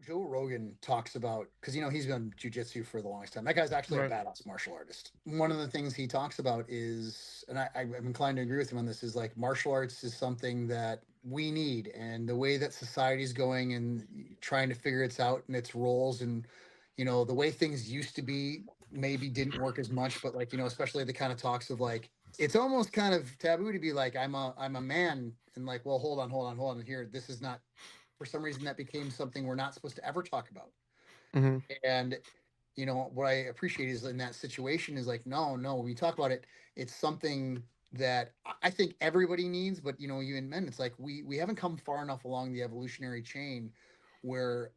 Joe Rogan talks about, because he's been jujitsu for the longest time. That guy's actually a Right. badass martial artist. One of the things he talks about is, and I'm inclined to agree with him on this, is like martial arts is something that we need, and the way that society's going and trying to figure its out and its roles, and the way things used to be maybe didn't work as much, but like especially the kind of talks of like it's almost kind of taboo to be like I'm a man, and like, well, hold on here, this is not, for some reason that became something we're not supposed to ever talk about. Hmm. And what I appreciate is in that situation is like, no, when we talk about it, it's something that I think everybody needs. But you and men, it's like we haven't come far enough along the evolutionary chain where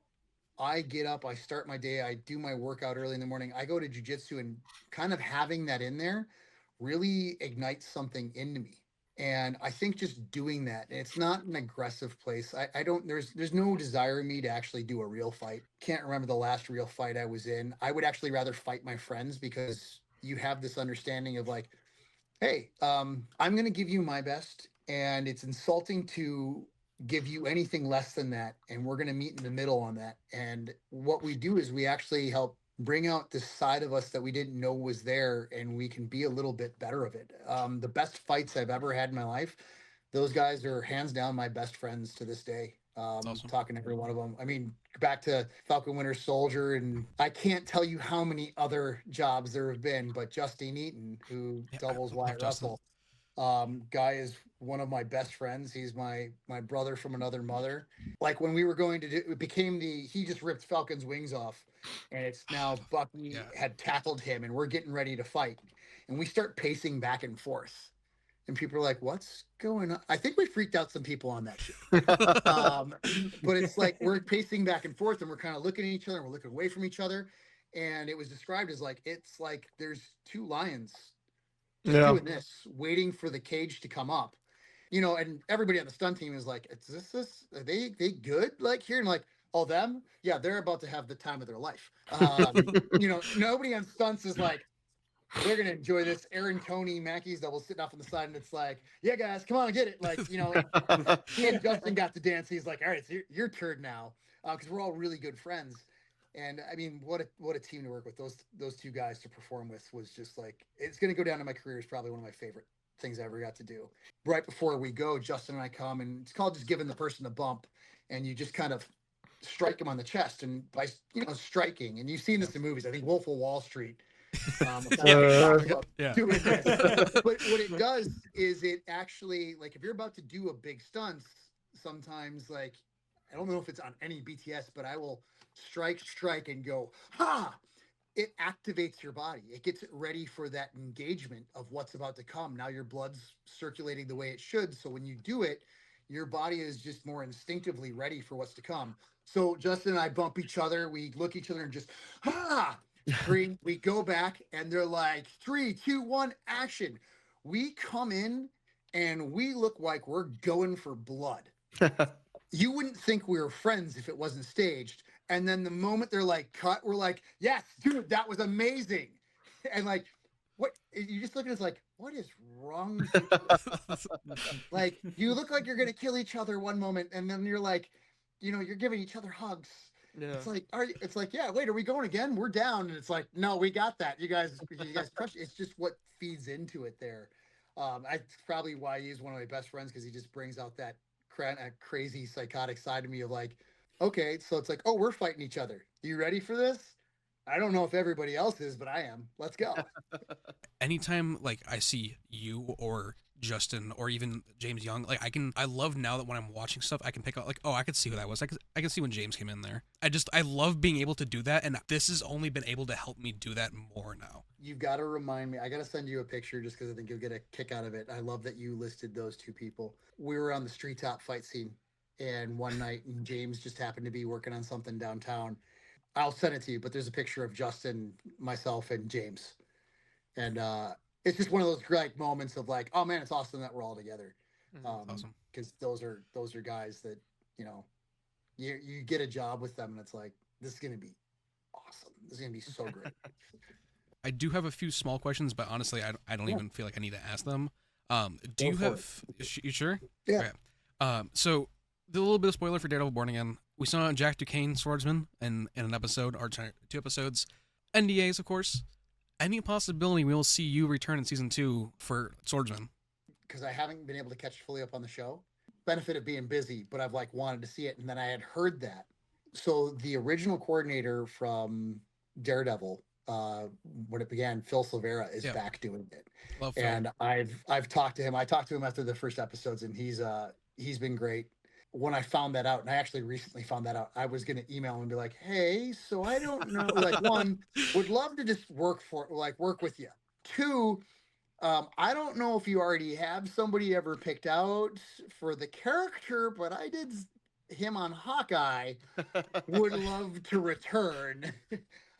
I get up, I start my day, I do my workout early in the morning, I go to jujitsu, and kind of having that in there really ignites something into me. And I think just doing that, and it's not an aggressive place. I don't, there's no desire in me to actually do a real fight. Can't remember the last real fight I was in. I would actually rather fight my friends, because you have this understanding of like, hey, I'm going to give you my best, and it's insulting to give you anything less than that. And we're going to meet in the middle on that. And what we do is we actually help bring out this side of us that we didn't know was there, and we can be a little bit better of it. The best fights I've ever had in my life, those guys are hands down my best friends to this day. It's awesome. Talking to every one of them. I mean, back to Falcon Winter Soldier, and I can't tell you how many other jobs there have been, but Justine Eaton, who Yeah, I doubles love Wyatt Justin. Russell, guy is one of my best friends. He's my brother from another mother. Like when we were going to do, it became he just ripped Falcon's wings off, and it's now Bucky Yeah. had tackled him, and we're getting ready to fight, and we start pacing back and forth, and people are like, "What's going on?" I think we freaked out some people on that show. Um, but it's like we're pacing back and forth, and we're kind of looking at each other, and we're looking away from each other, and it was described as like it's like there's two lions just Yeah. doing this, waiting for the cage to come up. And everybody on the stunt team is like, "Is this? Are they good? Like here?" And like, "Oh, them? Yeah, they're about to have the time of their life." Nobody on stunts is like, they're gonna enjoy this. Aaron, Tony, Mackey's double sitting off on the side, and it's like, "Yeah, guys, come on, get it!" Like, he and Justin got to dance. He's like, "All right, it's your turn now," because we're all really good friends. And I mean, what a team to work with. Those two guys to perform with was just like, it's gonna go down in my career as probably one of my favorite things I ever got to do. Right before we go, Justin and I come, and it's called just giving the person a bump, and you just kind of strike them on the chest, and by striking, and you've seen Yeah. this in movies. I think Wolf of Wall Street, a Yeah. famous talks Uh, about Yeah. doing this. But what it does is it actually, like, if you're about to do a big stunt, sometimes, like, I don't know if it's on any BTS, but I will strike, and go, ha! It activates your body. It gets it ready for that engagement of what's about to come. Now your blood's circulating the way it should. So when you do it, your body is just more instinctively ready for what's to come. So Justin and I bump each other. We look each other and just, ah, scream. We go back, and they're like, three, two, one, action. We come in, and we look like we're going for blood. You wouldn't think we were friends if it wasn't staged. And then the moment they're like cut, we're like, yes, dude, that was amazing. And like, what, you just look at us like, what is wrong with you? Like, you look like you're gonna kill each other one moment, and then you're like, you're giving each other hugs. yeah. It's like, are you, it's like, yeah, wait, are we going again? We're down. And it's like, no, we got that. You guys crushed it. It's just what feeds into it there. That's probably why he's one of my best friends, because he just brings out that crazy psychotic side of me of like, okay, so it's like, oh, we're fighting each other. You ready for this? I don't know if everybody else is, but I am. Let's go. Anytime like I see you or Justin or even James Young, like I love now that when I'm watching stuff, I can pick out like, oh, I could see who that was. I can see when James came in there. I love being able to do that, and this has only been able to help me do that more now. You've got to remind me. I got to send you a picture just because I think you'll get a kick out of it. I love that you listed those two people. We were on the street top fight scene, and one night, and James just happened to be working on something downtown. I'll send it to you, but there's a picture of Justin, myself, and James, and it's just one of those great moments of like, oh man, it's awesome that we're all together, Mhm. Awesome. because those are guys that you know you get a job with them, and it's like, this is gonna be awesome. This is gonna be so great. I do have a few small questions, but honestly, I don't Yeah, even feel like I need to ask them. Do go you for it. have? You sure? Yeah. Okay. So the little bit of spoiler for Daredevil Born Again. We saw Jack Duquesne swordsman in an episode or 2 episodes. NDAs, of course. Any possibility we will see you return in season 2 for swordsman? Because I haven't been able to catch fully up on the show. Benefit of being busy, but I've like wanted to see it, and then I had heard that. So the original coordinator from Daredevil, when it began, Phil Silvera is back doing it. Love Phil. And I've talked to him. I talked to him after the first episodes, and he's been great. When I found that out, and I actually recently found that out, I was going to email him and be like, "Hey, so I don't know. Like, one, would love to just work with you. Two, I don't know if you already have somebody ever picked out for the character, but I did him on Hawkeye. Would love to return."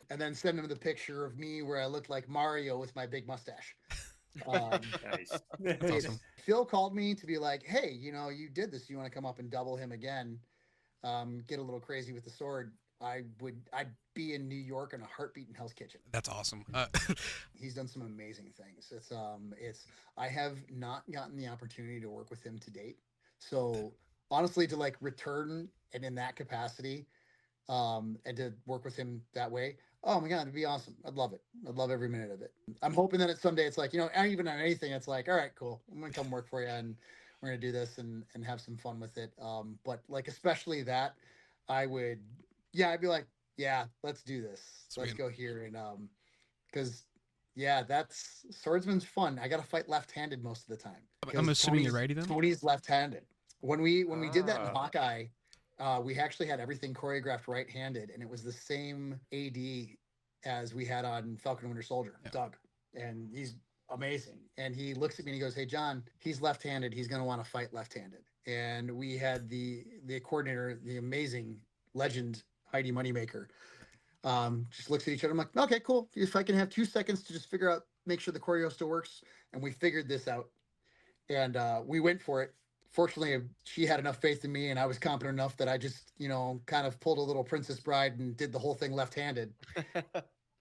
And then send him the picture of me where I looked like Mario with my big mustache. Nice. That's awesome. Phil called me to be like, "Hey, you did this. You want to come up and double him again? Get a little crazy with the sword." I'd be in New York in a heartbeat in Hell's Kitchen. That's awesome. He's done some amazing things. I have not gotten the opportunity to work with him to date. So honestly, to like return and in that capacity, and to work with him that way, oh my God, it'd be awesome. I'd love it. I'd love every minute of it. I'm hoping that someday it's like, even on anything, it's like, all right, cool. I'm going to come work for you and we're going to do this and have some fun with it. But like, especially that I'd be like, yeah, let's do this. Sweet. Let's go here. And, cause that's swordsman's fun. I got to fight left-handed most of the time. I'm assuming you're righty then? Tony's left-handed. When we did that in Hawkeye, we actually had everything choreographed right-handed, and it was the same AD as we had on Falcon and Winter Soldier, Doug. And he's amazing. And he looks at me and he goes, "Hey, John, he's left-handed. He's going to want to fight left-handed." And we had the coordinator, the amazing legend, Heidi Moneymaker, just looks at each other. I'm like, "Okay, cool. If I can have 2 seconds to just make sure the choreo still works." And we figured this out. And we went for it. Fortunately, she had enough faith in me, and I was confident enough that I just, kind of pulled a little Princess Bride and did the whole thing left-handed.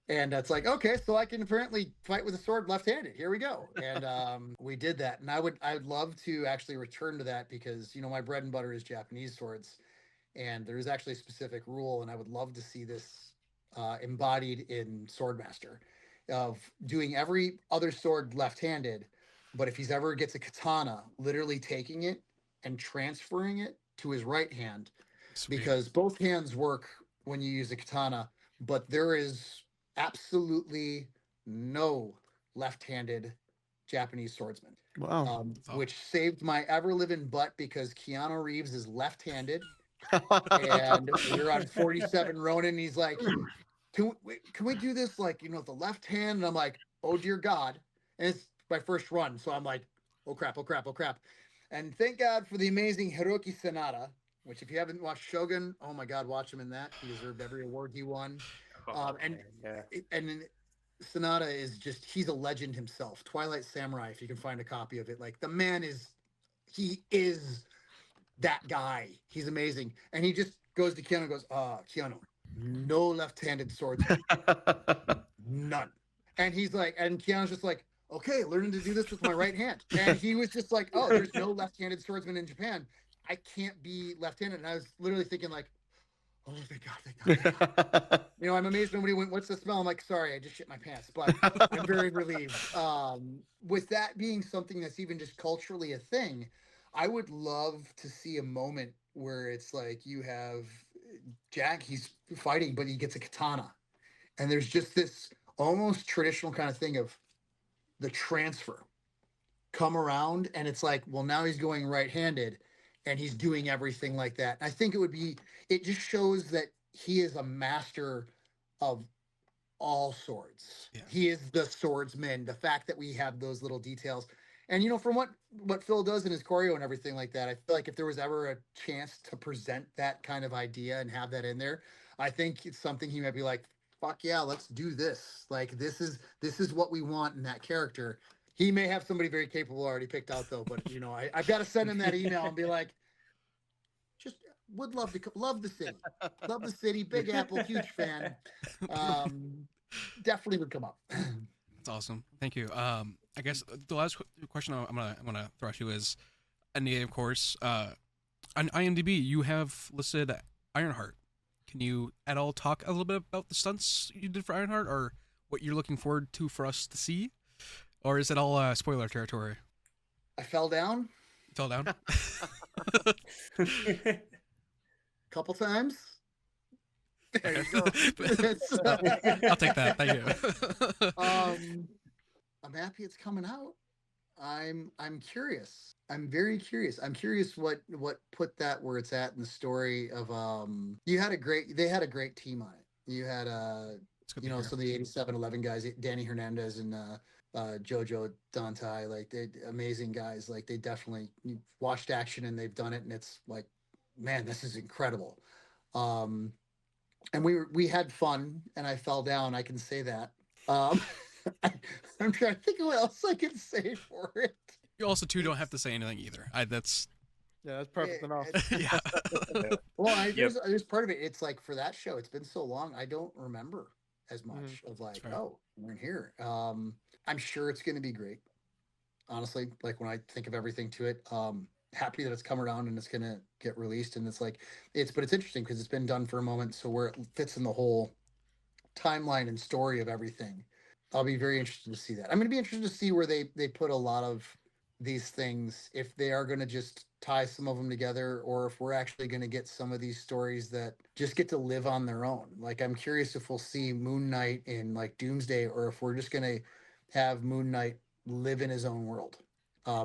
And it's like, okay, so I can apparently fight with a sword left-handed. Here we go. And we did that. And I'd love to actually return to that because, my bread and butter is Japanese swords. And there's actually a specific rule, and I would love to see this embodied in Swordmaster, of doing every other sword left-handed. But if he's ever gets a katana, literally taking it and transferring it to his right hand. Sweet. Because both hands work when you use a katana, but there is absolutely no left-handed Japanese swordsman. Wow. Which saved my ever-living butt because Keanu Reeves is left-handed. And we're on 47 Ronin, and he's like, can we do this like, with the left hand? And I'm like, oh, dear God. And it's my first run. So I'm like, oh crap. And thank God for the amazing Hiroki Sanada, which if you haven't watched Shogun, oh my God, watch him in that. He deserved every award he won. And Sanada is he's a legend himself. Twilight Samurai, if you can find a copy of it, like the man he is that guy. He's amazing. And he just goes to Keanu and goes, Keanu, no left-handed swords. None. And he's like, and Keanu's just like, okay, learning to do this with my right hand. And he was just like, oh, there's no left-handed swordsman in Japan. I can't be left-handed. And I was literally thinking like, oh, thank God. I'm amazed nobody went, what's the smell? I'm like, sorry, I just shit my pants. But I'm very relieved. With that being something that's even just culturally a thing, I would love to see a moment where it's like you have Jack, he's fighting, but he gets a katana. And there's just this almost traditional kind of thing of the transfer come around, and it's like, well, now he's going right-handed and he's doing everything like that. I think it just shows that he is a master of all swords. Yeah. He is the swordsman. The fact that we have those little details, and from what Phil does in his choreo and everything like that, I feel like if there was ever a chance to present that kind of idea and have that in there, I think it's something he might be like, fuck yeah, let's do this. Like, this is what we want in that character. He may have somebody very capable already picked out though, but I've got to send him that email and be like, just would love the city, Big Apple, huge fan. Definitely would come up. That's awesome. Thank you. I guess the last question I'm gonna throw at you is, NDA, of course. On IMDb, you have listed Ironheart. Can you at all talk a little bit about the stunts you did for Ironheart, or what you're looking forward to for us to see, or is it all spoiler territory? I fell down Fell down. a couple times. There you go. It's, I'll take that. Thank you. I'm happy it's coming out. I'm curious. I'm very curious. I'm curious what put that where it's at in the story of they had a great team on it. You had It's good to you know, hear. some of the 8711 guys, Danny Hernandez and Jojo Dante, like they amazing guys. Like they definitely watched action and they've done it, and it's like, man, this is incredible. Um, and we had fun, and I fell down. I can say that. Um, I'm trying to think of what else I can say for it. You also too don't have to say anything either. That's Yeah, that's perfect enough. yeah. Well, Yep. there's part of it. It's like for that show, it's been so long, I don't remember as much of like, fair. oh, we're in here. I'm sure it's going to be great. Honestly, like when I think of everything to it, happy that it's come around and it's going to get released. And it's like, but it's interesting because it's been done for a moment. So where it fits in the whole timeline and story of everything, I'll be very interested to see that. I'm going to be interested to see where they put a lot of these things, if they are going to just tie some of them together, or if we're actually going to get some of these stories that just get to live on their own. Like I'm curious if we'll see Moon Knight in like Doomsday, or if we're just going to have Moon Knight live in his own world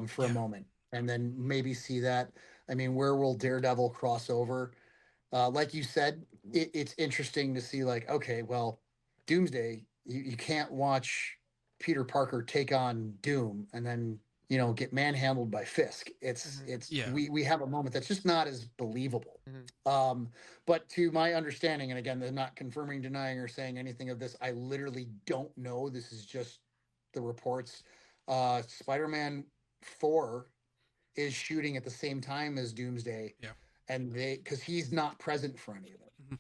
for a Yeah. moment, and then maybe see that. I mean, where will Daredevil cross over? Like you said, it's interesting to see like, okay, well, Doomsday, you can't watch Peter Parker take on Doom and then get manhandled by Fisk. It's Yeah. we have a moment that's just not as believable. Mhm. But to my understanding, and again, they're not confirming, denying, or saying anything of this. I literally don't know. This is just the reports. Spider-Man 4 is shooting at the same time as Doomsday. Yeah. And because he's not present for any of it, Mhm.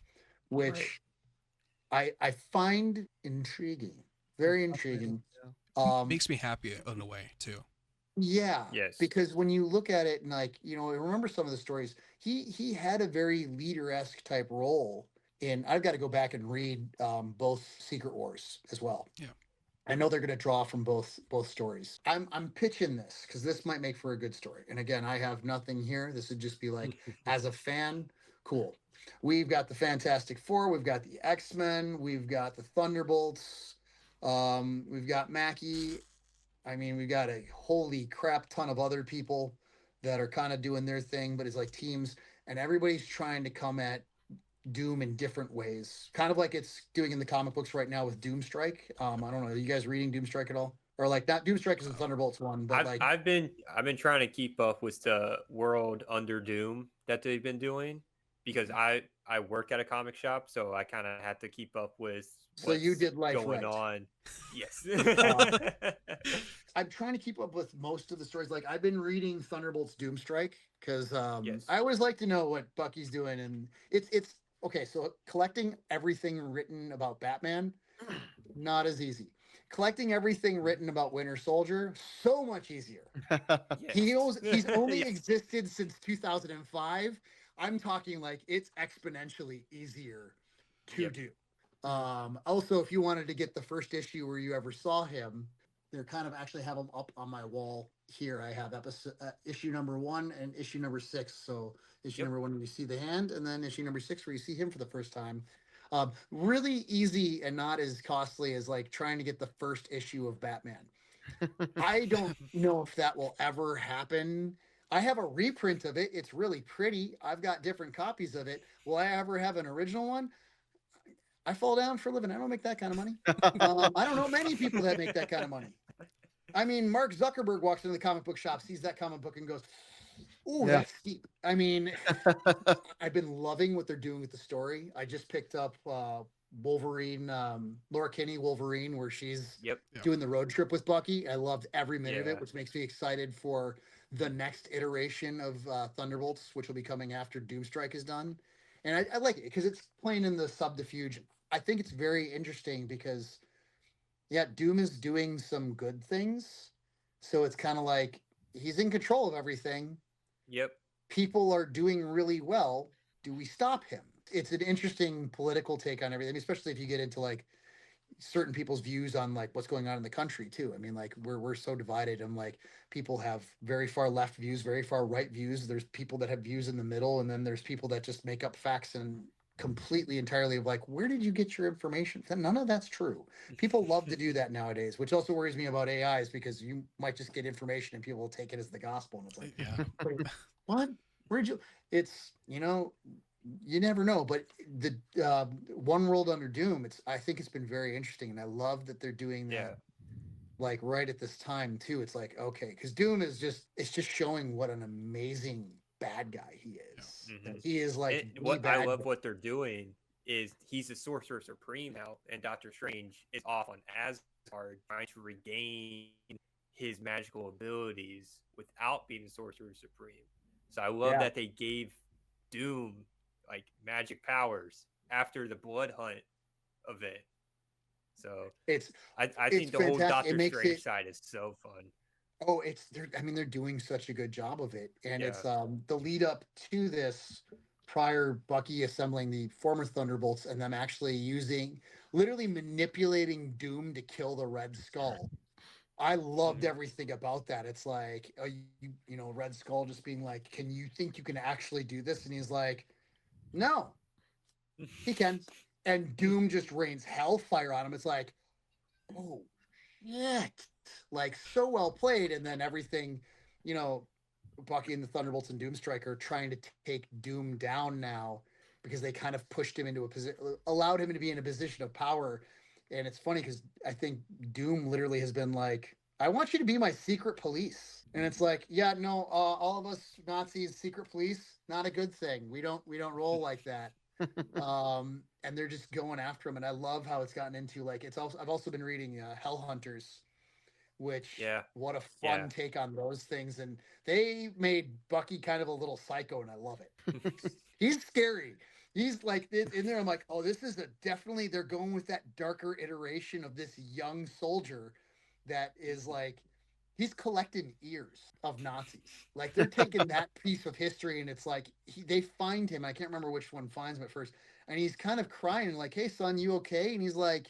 which I find intriguing, very intriguing. Makes me happy in a way too. Yeah. Yes. Because when you look at it and like, I remember some of the stories, he had a very leader-esque type role in. I've got to go back and read both Secret Wars as well. Yeah. I know they're going to draw from both stories. I'm pitching this because this might make for a good story. And again, I have nothing here. This would just be like, as a fan, cool. We've got the Fantastic Four, we've got the X-Men, we've got the Thunderbolts, we've got Mackie. I mean, we've got a holy crap ton of other people that are kind of doing their thing, but it's like teams, and everybody's trying to come at Doom in different ways, kind of like it's doing in the comic books right now with Doomstrike. I don't know. Are you guys reading Doomstrike at all? Or like not Doomstrike is the Thunderbolts one, but I've been trying to keep up with the world under Doom that they've been doing, because I work at a comic shop, so I kind of had to keep up with So you did life going right. on. Yes. I'm trying to keep up with most of the stories. Like I've been reading Thunderbolts Doomstrike because Yes. I always like to know what Bucky's doing, and it's okay. So collecting everything written about Batman, not as easy. Collecting everything written about Winter Soldier, so much easier. He's only Yes. existed since 2005. I'm talking like it's exponentially easier to Yep. do. Also, if you wanted to get the first issue where you ever saw him, they're kind of actually have them up on my wall here. I have issue number 1 and issue number 6. So issue Yep. number 1 where you see the hand, and then issue number 6 where you see him for the first time. Really easy and not as costly as like trying to get the first issue of Batman. I don't know if that will ever happen. I have a reprint of it. It's really pretty. I've got different copies of it. Will I ever have an original one? I fall down for a living. I don't make that kind of money. I don't know many people that make that kind of money. I mean, Mark Zuckerberg walks into the comic book shop, sees that comic book, and goes, "Ooh, Yeah. that's steep." I mean, I've been loving what they're doing with the story. I just picked up Wolverine, Laura Kinney Wolverine, where she's Yep. doing the road trip with Bucky. I loved every minute of Yeah. it, which makes me excited for the next iteration of Thunderbolts, which will be coming after Doomstrike is done. And I like it because it's playing in the subterfuge. I think it's very interesting because, yeah, Doom is doing some good things. So it's kind of like he's in control of everything. Yep. People are doing really well. Do we stop him? it's an interesting political take on everything, especially if you get into like certain people's views on like what's going on in the country too. I mean, like we're so divided, and like people have very far left views, very far right views. There's people that have views in the middle, and then there's people that just make up facts and completely entirely of like, where did you get your information? None of that's true. People love to do that nowadays, which also worries me about AIs, because you might just get information and people will take it as the gospel, and it's like, Yeah. wait, what? Where'd you? It's, you never know. But the One World Under Doom, I think it's been very interesting, and I love that they're doing that. Yeah. Like right at this time too. It's like, okay, because Doom is it's just showing what an amazing bad guy he is. Yeah. He is like what I love what they're doing is he's the Sorcerer Supreme now, and Doctor Strange is off on Asgard trying to regain his magical abilities without being the Sorcerer Supreme. So I love that they gave Doom like magic powers after the Blood Hunt event. So I think the whole Doctor Strange side is so fun. Oh, they're doing such a good job of it. And it's the lead up to this, prior Bucky assembling the former Thunderbolts and them actually literally manipulating Doom to kill the Red Skull. I loved everything about that. It's like, Red Skull just being like, can you think you can actually do this? And he's like, no, he can. And Doom just rains hellfire on him. It's like, oh, shit. Like, so well played. And then everything, Bucky and the Thunderbolts and Doomstrike are trying to take Doom down now, because they kind of pushed him into a position, allowed him to be in a position of power. And it's funny because I think Doom literally has been like, I want you to be my secret police. And it's like, yeah, no, all of us Nazis, secret police, not a good thing. We don't roll like that. And they're just going after him. And I love how it's gotten into like, I've also been reading Hell Hunters, which what a fun take on those things. And they made Bucky kind of a little psycho, and I love it. He's scary. He's like in there. I'm like, oh, this is definitely, they're going with that darker iteration of this young soldier that is like, he's collecting ears of Nazis. Like they're taking that piece of history, and it's like they find him. I can't remember which one finds him at first. And he's kind of crying like, hey, son, you okay? And he's like,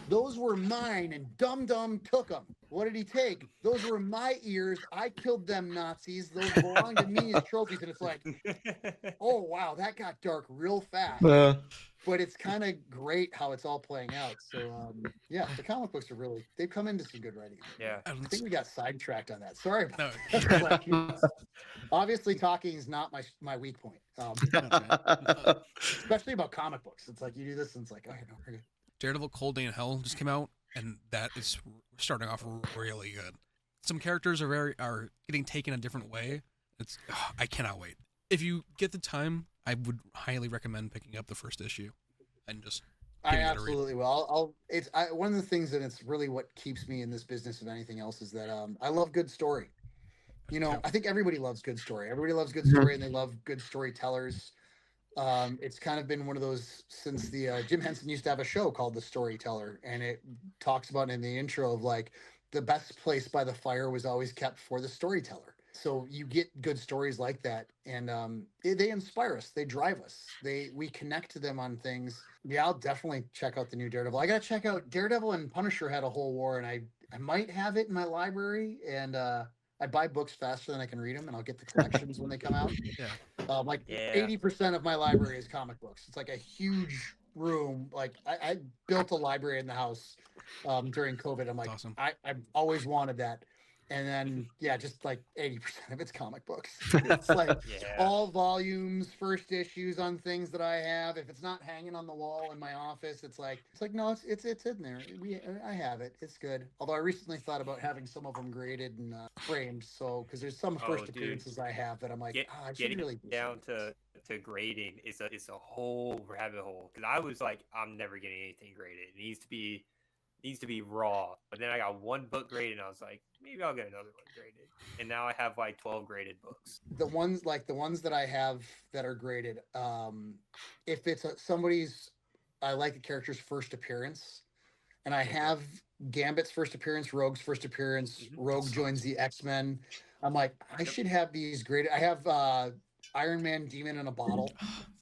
those were mine, and Dum Dum took them. What did he take? Those were my ears. I killed them Nazis. Those belong to me as trophies. And it's like, oh, wow, that got dark real fast. But it's kind of great how it's all playing out. So, the comic books they've come into some good writing. Yeah. I think we got sidetracked on that. Sorry about that. Obviously, talking is not my weak point. Especially about comic books. It's like you do this and it's like, oh, we're good. Daredevil Cold Day in Hell just came out, and that is starting off really good. Some characters are getting taken a different way. I cannot wait. If you get the time, I would highly recommend picking up the first issue and just. I absolutely will. One of the things, and it's really what keeps me in this business of anything else, is that I love good story. I think everybody loves good story. Everybody loves good story, and they love good storytellers. It's kind of been one of those since the Jim Henson used to have a show called The Storyteller, and it talks about in the intro of like the best place by the fire was always kept for the storyteller. So you get good stories like that, and they inspire us. They drive us. We connect to them on things. Yeah, I'll definitely check out the new Daredevil. I got to check out Daredevil and Punisher had a whole war, and I might have it in my library, and I buy books faster than I can read them, and I'll get the collections when they come out. 80% of my library is comic books. It's like a huge room. Like I built a library in the house during COVID. I'm like, awesome. I've always wanted that. And then, just like 80% of it's comic books. It's like all volumes, first issues on things that I have. If it's not hanging on the wall in my office, it's like no, it's in there. I have it. It's good. Although I recently thought about having some of them graded and framed. So because there's some first appearances I have that I'm like, I should really do down to grading. It's a whole rabbit hole. Because I was like, I'm never getting anything graded. It needs to be raw. But then I got one book graded, and I was like, maybe I'll get another one graded. And now I have like 12 graded books. The ones that I have that are graded, if it's I like the character's first appearance, and I have Gambit's first appearance, Rogue's first appearance. Rogue joins the X-Men. I'm like, I should have these graded. I have Iron Man demon in a bottle.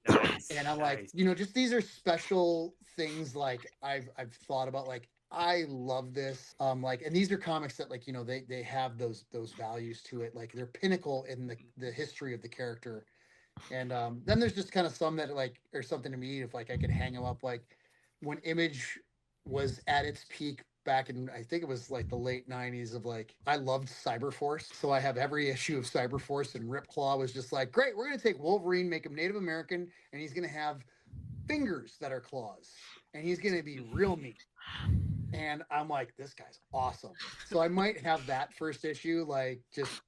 Nice. And I'm like, Nice. just these are special things like I've thought about, like I love this. Like, and these are comics that, like, they have those values to it, like they're pinnacle in the history of the character. And then there's just kind of some that like are something to me if like I could hang them up, like when Image was at its peak back in, I think it was like the late 90s, of like I loved Cyberforce. So I have every issue of Cyberforce, and Ripclaw was just like, great, we're gonna take Wolverine, make him Native American, and he's gonna have fingers that are claws, and he's gonna be real mean. And I'm like, this guy's awesome. So I might have that first issue like just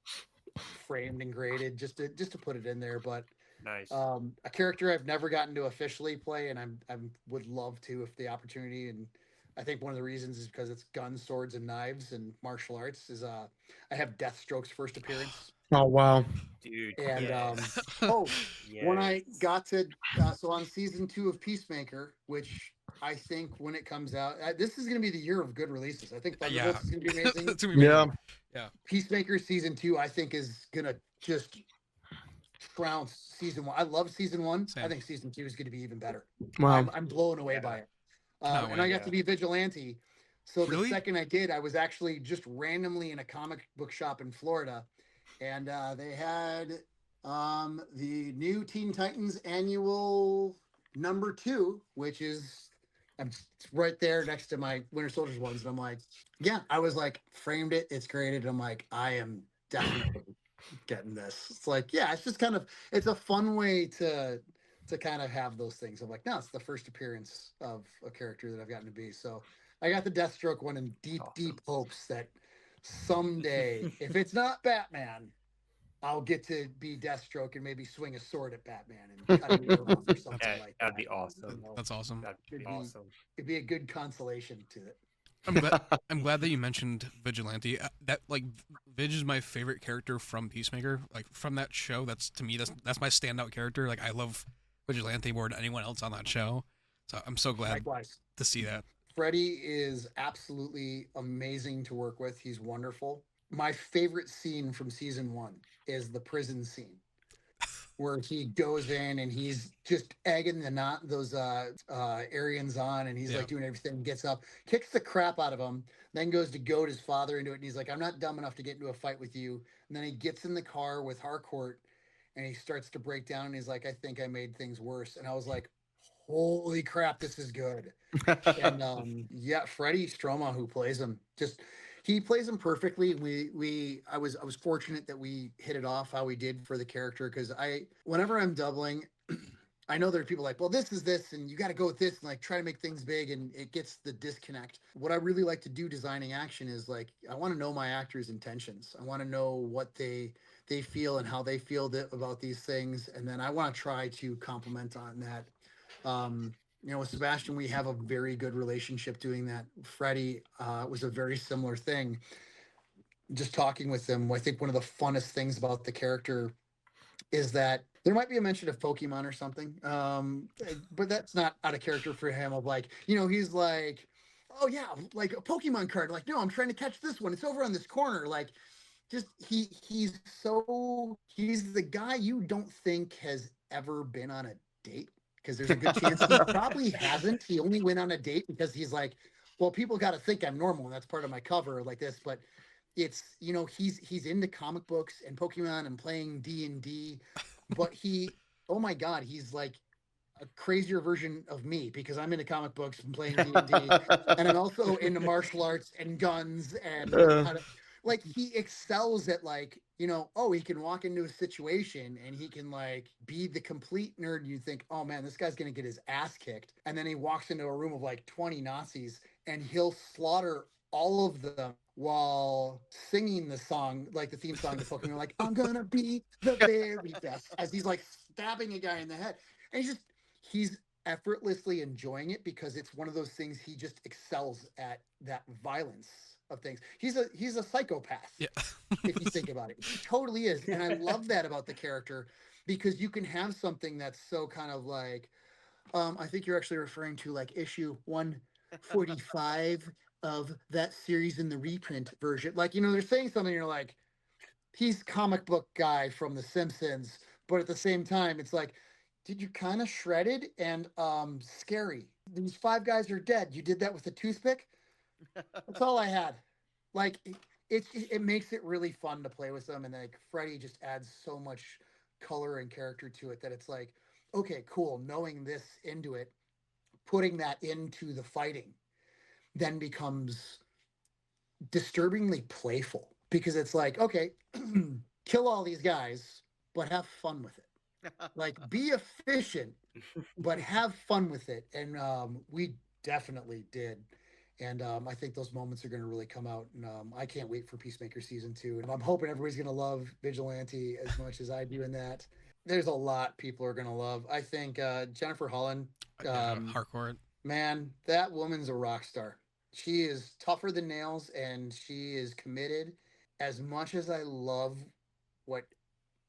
framed and graded just to put it in there. But Nice. a character I've never gotten to officially play, and I would love to if the opportunity. And I think one of the reasons is because it's guns, swords, and knives and martial arts. Is I have Deathstroke's first appearance, Oh wow. Dude. and Yes. when I Yes. got to so on season 2 of Peacemaker, which I think when it comes out, this is going to be the year of good releases. I think Thunderbolts is going to be amazing. It's gonna be amazing. Yeah. Peacemaker season 2, I think, is gonna just trounce season 1. I love season 1. Same. I think season 2 is gonna be even better. Wow. I'm blown away by it. Cannot And I wait, got to be vigilante. So the Really? second I did, I was actually just randomly in a comic book shop in Florida, and they had the new Teen Titans annual number 2, which is it's right there next to my Winter Soldiers ones. And I'm like, yeah, I was like, framed it, it's graded. I'm like, I am definitely getting this. It's like, yeah, it's just kind of, it's a fun way to kind of have those things. I'm like, no, it's the first appearance of a character that I've gotten to be. So I got the Deathstroke one in deep hopes that someday, if it's not Batman, I'll get to be Deathstroke and maybe swing a sword at Batman and cut him off or something like that. That'd be awesome. That's awesome. That'd be awesome. It'd be a good consolation to it. I'm glad that you mentioned Vigilante. That like Vig is my favorite character from Peacemaker. Like from that show, that's to me that's my standout character. Like I love Vigilante more than anyone else on that show. So I'm so glad Likewise. to see that. Freddy is absolutely amazing to work with. He's wonderful. My favorite scene from season 1 is the prison scene where he goes in and he's just egging those Aryans on, and he's like doing everything, gets up, kicks the crap out of him, then goes to goad his father into it, and he's like, I'm not dumb enough to get into a fight with you. And then he gets in the car with Harcourt and he starts to break down, and he's like, I think I made things worse. And I was like, holy crap, this is good. And yeah, Freddie Stroma, who plays him, he plays him perfectly. I was fortunate that we hit it off how we did for the character, because whenever I'm doubling, I know there are people like, well, this is this, and you got to go with this, and like try to make things big, and it gets the disconnect. What I really like to do designing action is like, I want to know my actors' intentions. I want to know what they feel and how they feel about these things, and then I want to try to compliment on that. With Sebastian, we have a very good relationship doing that. Freddie was a very similar thing. Just talking with him, I think one of the funnest things about the character is that there might be a mention of Pokemon or something, but that's not out of character for him. Of like, he's like, oh yeah, like a Pokemon card. Like, no, I'm trying to catch this one. It's over on this corner. Like, just he's the guy you don't think has ever been on a date, because there's a good chance he probably hasn't. He only went on a date because he's like, well, people got to think I'm normal, and that's part of my cover like this. But it's, he's into comic books and Pokemon and playing D&D, but oh my God, he's like a crazier version of me, because I'm into comic books and playing D&D, and I'm also into martial arts and guns and like he excels at like, he can walk into a situation and he can like be the complete nerd. You think, oh man, this guy's going to get his ass kicked. And then he walks into a room of like 20 Nazis and he'll slaughter all of them while singing the song, like the theme song to Pokemon, like, I'm going to be the very best, as he's like stabbing a guy in the head. And he's effortlessly enjoying it, because it's one of those things he just excels at, that violence of things. He's a psychopath. Yeah. If you think about it, he totally is. And I love that about the character, because you can have something that's so kind of like, I think you're actually referring to like issue 145 of that series in the reprint version. Like, they're saying something, you're like, he's comic book guy from The Simpsons, but at the same time, it's like, dude, you're kind of shredded and scary. These five guys are dead. You did that with a toothpick. That's all I had. Like it makes it really fun to play with them, and like Freddy just adds so much color and character to it that it's like, okay, cool. Knowing this into it, putting that into the fighting, then becomes disturbingly playful because it's like, okay, kill all these guys, but have fun with it. Like be efficient, but have fun with it. And we definitely did. And I think those moments are going to really come out. And I can't wait for Peacemaker season 2. And I'm hoping everybody's going to love Vigilante as much as I do in that. There's a lot people are going to love. I think Jennifer Holland, Harcourt. man, that woman's a rock star. She is tougher than nails and she is committed. As much as I love what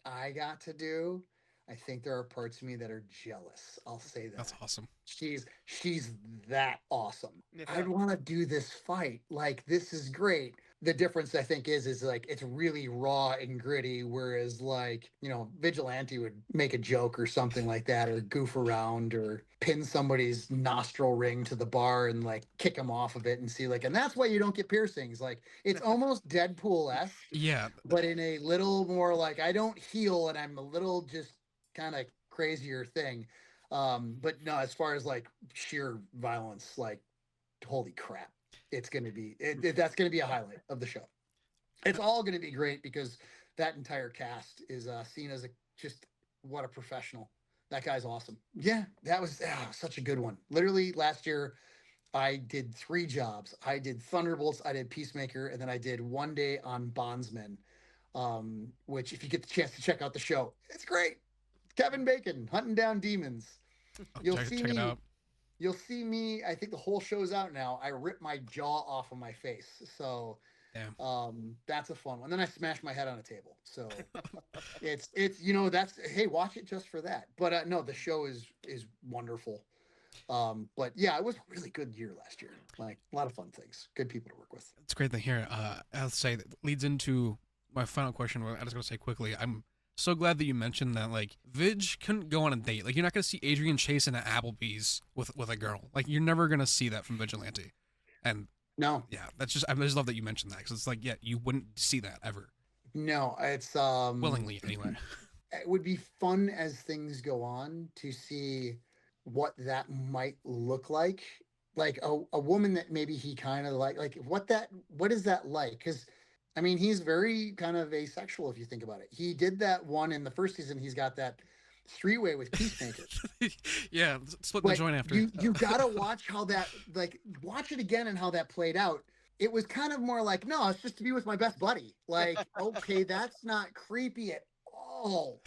I got to do, I think there are parts of me that are jealous. I'll say that. That's awesome. She's that awesome. Yeah. I'd want to do this fight. Like this is great. The difference I think is like it's really raw and gritty, whereas like, Vigilante would make a joke or something like that, or goof around or pin somebody's nostril ring to the bar and like kick them off of it and see like, and that's why you don't get piercings. Like it's almost Deadpool-esque. Yeah. But in a little more like I don't heal and I'm a little just kind of crazier thing. But no, as far as like sheer violence, like holy crap, it's going to be that's going to be a highlight of the show. It's all going to be great because that entire cast is seen as just what a professional. That guy's awesome. Yeah, that was such a good one. Literally last year, I did 3 jobs. I did Thunderbolts, I did Peacemaker, and then I did one day on Bondsman, which if you get the chance to check out the show, it's great. Kevin Bacon hunting down demons. Check it out. You'll see me. I think the whole show's out now. I ripped my jaw off of my face, so that's a fun one. Then I smashed my head on a table. So it's that's hey, watch it just for that. But no, the show is wonderful. But yeah, it was a really good year last year. Like a lot of fun things, good people to work with. It's great to hear. I'll say that leads into my final question. I was going to say quickly. I'm so glad that you mentioned that like Vig couldn't go on a date. Like you're not gonna see Adrian chasing at Applebee's with a girl. Like you're never gonna see that from Vigilante. And no, yeah, I just love that you mentioned that because it's like you wouldn't see that ever. No, it's willingly anyway. It would be fun as things go on to see what that might look like. Like a woman that maybe he kind of like what is that like? Because I mean, he's very kind of asexual if you think about it. He did that one in the first season. He's got that 3-way with Peacemaker. Yeah, split the joint after. You gotta watch how that watch it again and how that played out. It was kind of more like, no, it's just to be with my best buddy. Like, okay, that's not creepy at all.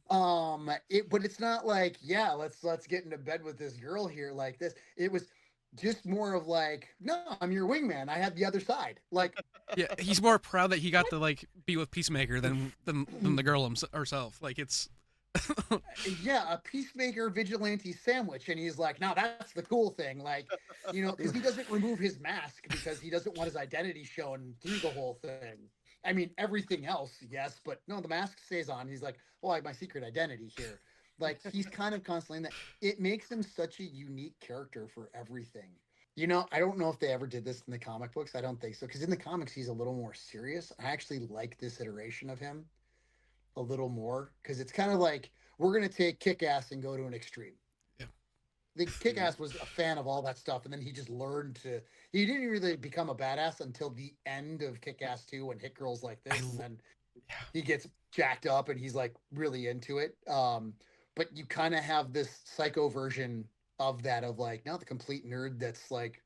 But it's not like, yeah, let's get into bed with this girl here like this. It was just more of like, no, I'm your wingman. I had the other side. Like, yeah, he's more proud that he got to like be with Peacemaker than the girl herself. Like it's yeah, a Peacemaker vigilante sandwich, and he's like, no, that's the cool thing. Like, because he doesn't remove his mask because he doesn't want his identity shown through the whole thing. I mean, everything else, yes, but no, the mask stays on. He's like, oh, I have my secret identity here. Like he's kind of constantly in that. It makes him such a unique character for everything. I don't know if they ever did this in the comic books. I don't think so. Because in the comics, he's a little more serious. I actually like this iteration of him a little more. Because it's kind of like, we're going to take Kick-Ass and go to an extreme. Yeah. The Kick-Ass was a fan of all that stuff. And then he just learned he didn't really become a badass until the end of Kick-Ass 2 when Hit Girls like this. And then he gets jacked up and he's like really into it. But you kind of have this psycho version of that, of like, now the complete nerd that's like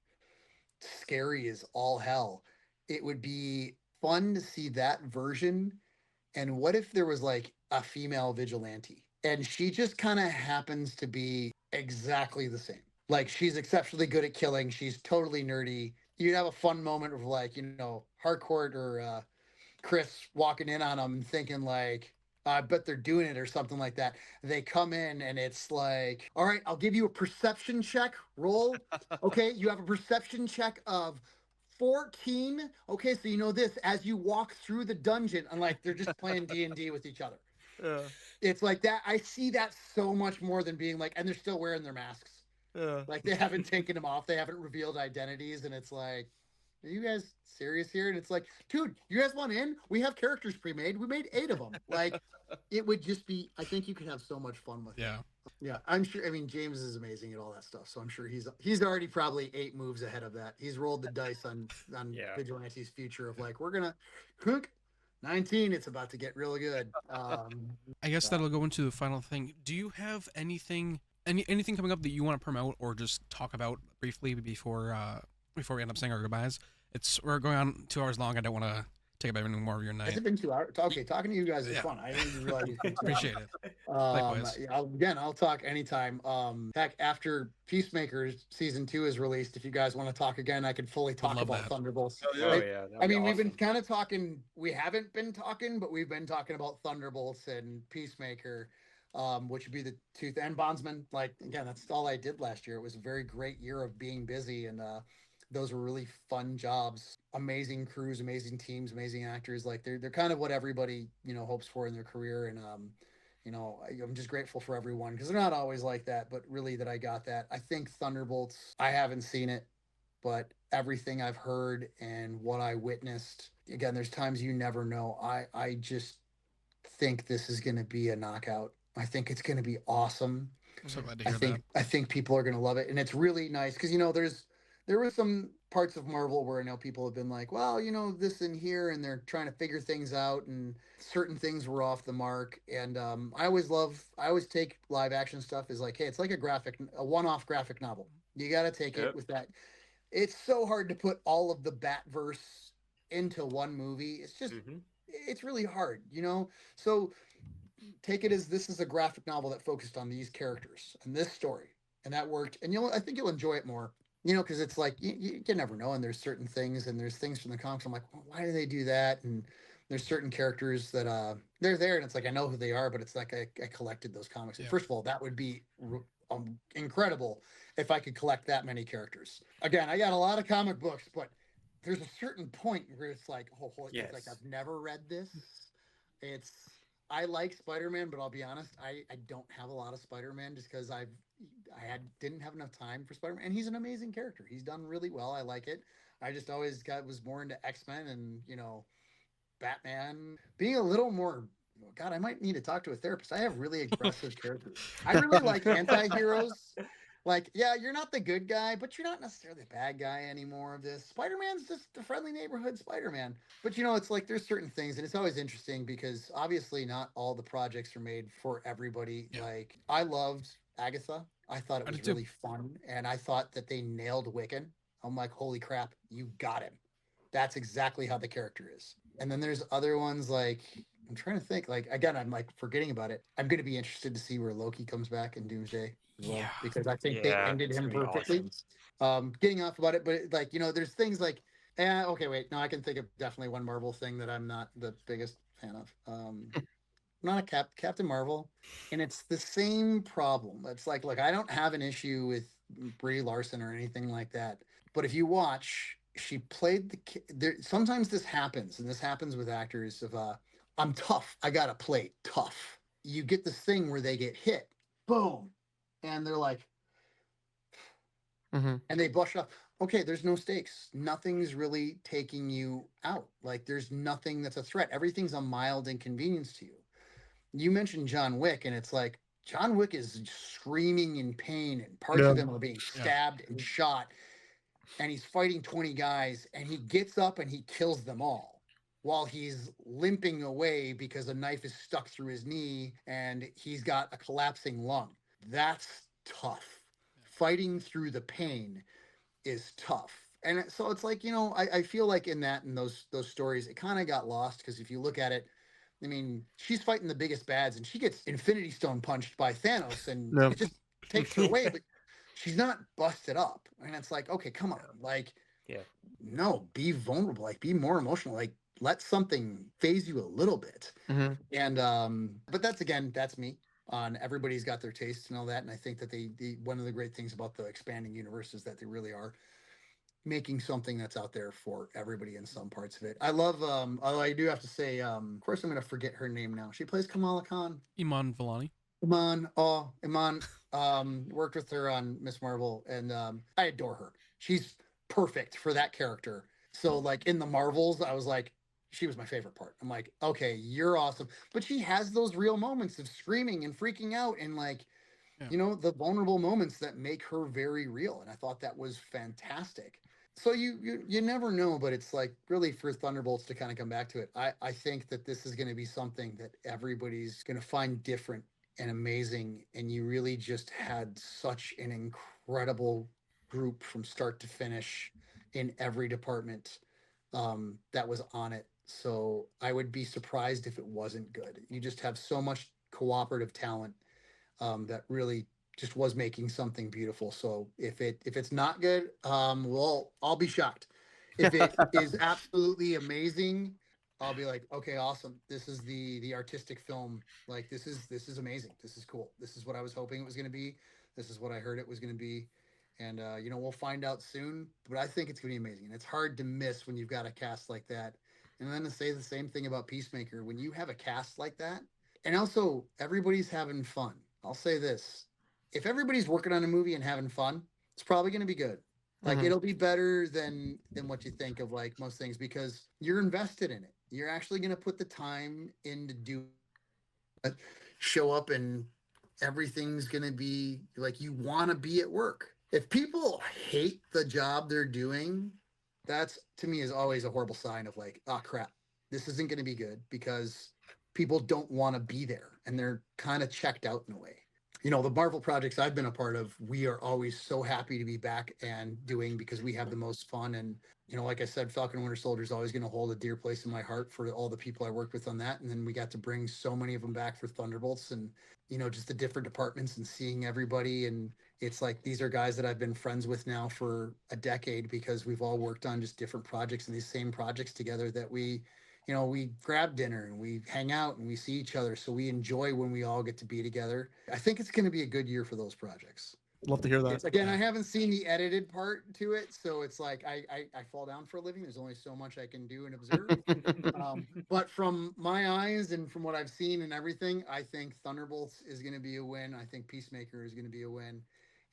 scary as all hell. It would be fun to see that version. And what if there was like a female vigilante and she just kind of happens to be exactly the same? Like she's exceptionally good at killing. She's totally nerdy. You'd have a fun moment of like, Harcourt or Chris walking in on them thinking like, I bet they're doing it or something like that. They come in and it's like, all right, I'll give you a perception check. Roll. Okay, you have a perception check of 14. Okay, so you know this as you walk through the dungeon, and like they're just playing D&D with each other. Yeah. It's like that. I see that so much more than being like, and they're still wearing their masks. Yeah. Like they haven't taken them off. They haven't revealed identities, and it's like, are you guys serious here? And it's like, dude, you guys want in? We have characters pre-made. We made 8 of them. Like, it would just be. I think you could have so much fun with it. Yeah. Yeah, I'm sure. I mean, James is amazing at all that stuff, so I'm sure he's already probably 8 moves ahead of that. He's rolled the dice on Yeah. Vigilante's future of like, we're gonna hook 19. It's about to get real good. I guess that'll go into the final thing. Do you have anything coming up that you want to promote or just talk about briefly before we end up saying our goodbyes? We're going on 2 hours long. I don't want to take up any more of your Has night. it been 2 hours? Okay, talking to you guys is Yeah. fun. I didn't even realize it's been 2 Appreciate hours. it. Likewise. Yeah, I'll talk anytime. Heck, after Peacemaker season 2 is released, if you guys want to talk again, I could fully talk love about that. Thunderbolts. Oh, yeah. Oh yeah. that'd I be mean, we've been awesome. kind of talking. We haven't been talking, but we've been talking about Thunderbolts and Peacemaker, which would be the Tooth and Bondsman. Like again, that's all I did last year. It was a very great year of being busy, and those were really fun jobs. Amazing crews, amazing teams, amazing actors. Like they're kind of what everybody hopes for in their career, and I'm just grateful for everyone because they're not always like that, but really that I got that. I think Thunderbolts. I haven't seen it, but everything I've heard and what I witnessed, again, there's times you never know. I just think this is going to be a knockout. I think it's going to be awesome. I'm so glad to hear that. I think people are going to love it, and it's really nice because there were some parts of Marvel where I know people have been like, well, this and here, and they're trying to figure things out, and certain things were off the mark. And I always take live action stuff as like, hey, it's like a one-off graphic novel. You got to take it Yep. with that. It's so hard to put all of the Batverse into one movie. It's just, Mhm. it's really hard, So take it as this is a graphic novel that focused on these characters and this story, and that worked. And I think you'll enjoy it more, because it's like you never know. And there's certain things, and there's things from the comics. I'm like, well, why do they do that? And there's certain characters that they're there, and it's like I know who they are, but it's like I collected those comics. And Yeah. first of all, that would be incredible if I could collect that many characters. Again, I got a lot of comic books, but there's a certain point where it's like, oh, holy, it's like Yes. I've never read this. I like Spider-Man, but I'll be honest, I don't have a lot of Spider-Man just because didn't have enough time for Spider-Man, and he's an amazing character. He's done really well. I like it. I just always was more into X-Men and Batman being a little more. God, I might need to talk to a therapist. I have really aggressive characters. I really like anti-heroes. Like, yeah, you're not the good guy, but you're not necessarily the bad guy anymore of this. Spider-Man's just the friendly neighborhood Spider-Man. But it's like there's certain things, and it's always interesting because obviously not all the projects are made for everybody. Yeah. Like, I loved Agatha. I thought it I was did too. really fun, and I thought that they nailed Wiccan. I'm like, holy crap, you got him. That's exactly how the character is. And then there's other ones like I'm trying to think. Like again, I'm like forgetting about it. I'm going to be interested to see where Loki comes back in Doomsday as well, Yeah. because I think they Yeah, ended it's him gonna be perfectly. awesome. Getting off about it, but like there's things like, okay, wait, no, I can think of definitely one Marvel thing that I'm not the biggest fan of. Not a Captain Marvel, and it's the same problem. It's like, look, I don't have an issue with Brie Larson or anything like that, but if you watch, she played there. Sometimes this happens, and this happens with actors. Of I'm tough. I gotta play tough. You get this thing where they get hit, boom, and they're like, Mm-hmm. and they brush it off. Okay, there's no stakes. Nothing's really taking you out. Like there's nothing that's a threat. Everything's a mild inconvenience to you. You mentioned John Wick, and it's like John Wick is screaming in pain, and parts of him are being Yeah. stabbed and shot, and he's fighting 20 guys, and he gets up and he kills them all while he's limping away because a knife is stuck through his knee and he's got a collapsing lung. That's tough. Fighting through the pain is tough. And so it's like, I feel like in those stories, it kind of got lost because if you look at it, I mean, she's fighting the biggest bads and she gets Infinity Stone punched by Thanos and Yeah. it just takes her away, but she's not busted up. And it's like, okay, come on. Like, Yeah. no, be vulnerable, like be more emotional, like let something phase you a little bit. Mm-hmm. And but that's me. On everybody's got their tastes and all that. And I think that one of the great things about the expanding universe is that they really are making something that's out there for everybody in some parts of it. I love I do have to say, of course I'm gonna forget her name now. She plays Kamala Khan. Iman Vellani. Iman worked with her on Miss Marvel, and I adore her. She's perfect for that character. So like in the Marvels, I was like, she was my favorite part. I'm like, okay, you're awesome. But she has those real moments of screaming and freaking out and like, Yeah. you know, the vulnerable moments that make her very real. And I thought that was fantastic. So you never know, but it's like really for Thunderbolts to kind of come back to it. I think that this is going to be something that everybody's going to find different and amazing. And you really just had such an incredible group from start to finish in every department that was on it. So I would be surprised if it wasn't good. You just have so much cooperative talent that really just was making something beautiful. So if it's not good, well, I'll be shocked. If it is absolutely amazing, I'll be like, okay, awesome. This is the artistic film. Like this is amazing. This is cool. This is what I was hoping it was going to be. This is what I heard it was going to be. And you know, we'll find out soon. But I think it's going to be amazing. And it's hard to miss when you've got a cast like that. And then to say the same thing about Peacemaker, when you have a cast like that, and also everybody's having fun. I'll say this: if everybody's working on a movie and having fun, it's probably going to be good. Like it'll be better than what you think of like most things because you're invested in it. You're actually going to put the time in to do show up and everything's going to be like you want to be at work. If people hate the job they're doing, that's to me is always a horrible sign of like, oh crap, this isn't going to be good because people don't want to be there and they're kind of checked out in a way. You know, the Marvel projects I've been a part of, we are always so happy to be back and doing because we have the most fun. And, you know, like I said, Falcon and Winter Soldier is always going to hold a dear place in my heart for all the people I worked with on that. And then we got to bring so many of them back for Thunderbolts and, you know, just the different departments and seeing everybody. And it's like, these are guys that I've been friends with now for a decade because we've all worked on just different projects and these same projects together that we, you know, we grab dinner and we hang out and we see each other. So we enjoy when we all get to be together. I think it's going to be a good year for those projects. Love to hear that. Again, I haven't seen the edited part to it. So it's like I fall down for a living. There's only so much I can do and observe. But from my eyes and from what I've seen and everything, I think Thunderbolts is going to be a win. I think Peacemaker is going to be a win.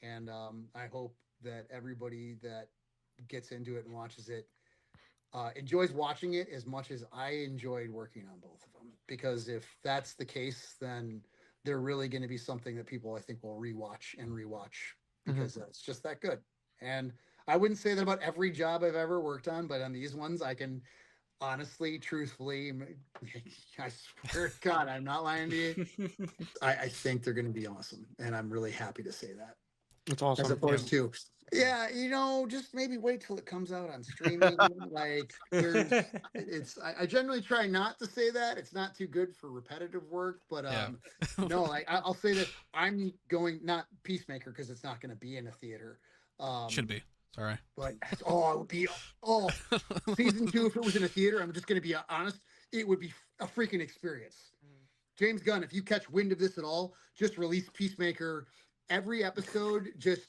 And I hope that everybody that gets into it and watches it enjoys watching it as much as I enjoyed working on both of them. Because if that's the case, then they're really going to be something that people I think will rewatch because it's just that good. And I wouldn't say that about every job I've ever worked on, but on these ones, I can honestly, truthfully, I swear to God, I'm not lying to you. I think they're going to be awesome, and I'm really happy to say that. It's awesome. As opposed to, yeah, you know, just maybe wait till it comes out on streaming. Like, I generally try not to say that. It's not too good for repetitive work, but no, like I'll say that I'm going not Peacemaker because it's not going to be in a theater. Should be. Sorry. But it would be season 2 if it was in a theater. I'm just going to be honest. It would be a freaking experience. James Gunn, if you catch wind of this at all, just release Peacemaker. Every episode, just